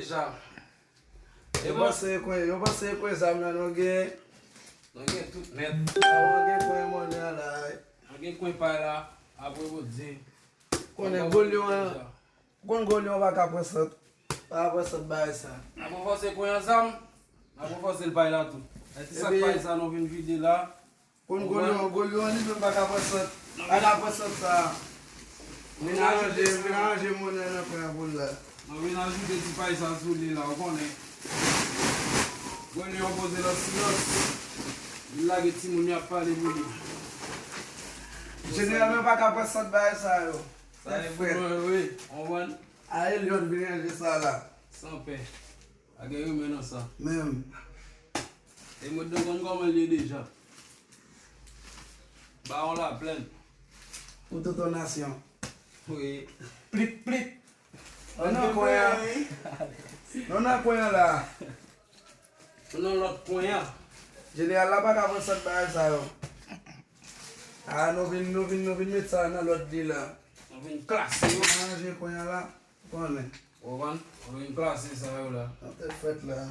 Déjà. Yo pase kwen sam nan nou gen. Nou gen tout net. Awan gen kwen moun ya la. Nou gen kwen pa la. Apre wot di. Konen golyon wak apresot. Apresot bay sa. Apre fose kwen ansam. Apre fose l pay la tout. E ti sak pay sa nou vin vide la. Kon golyon li men bak apresot. Ad apresot sa. Minanje moun nan kwen apol la. Nou vin ajoute ti pay sa sou li la. Ou konen. Golyon pose la silos. Li lage ti moun yap pale mouni. Generalmen bak apresot bay sa yo. Sa e bon we. On wan. A el yon binanje sa la. San pe. Age yo menon sa. Mem. E mwen don kon koman li deja. Ba on la plen. Pou tout an nasyon. Oui. Plik plik. Non nan kwen. Non nan kwen la. Non lot kwen ya. General la bak apresot bay sa yo. A nou vin met sa nan lot di la. On vin klasi yo. Manje kwen la. Konen. On vin klasi sa yo la. An te fet la.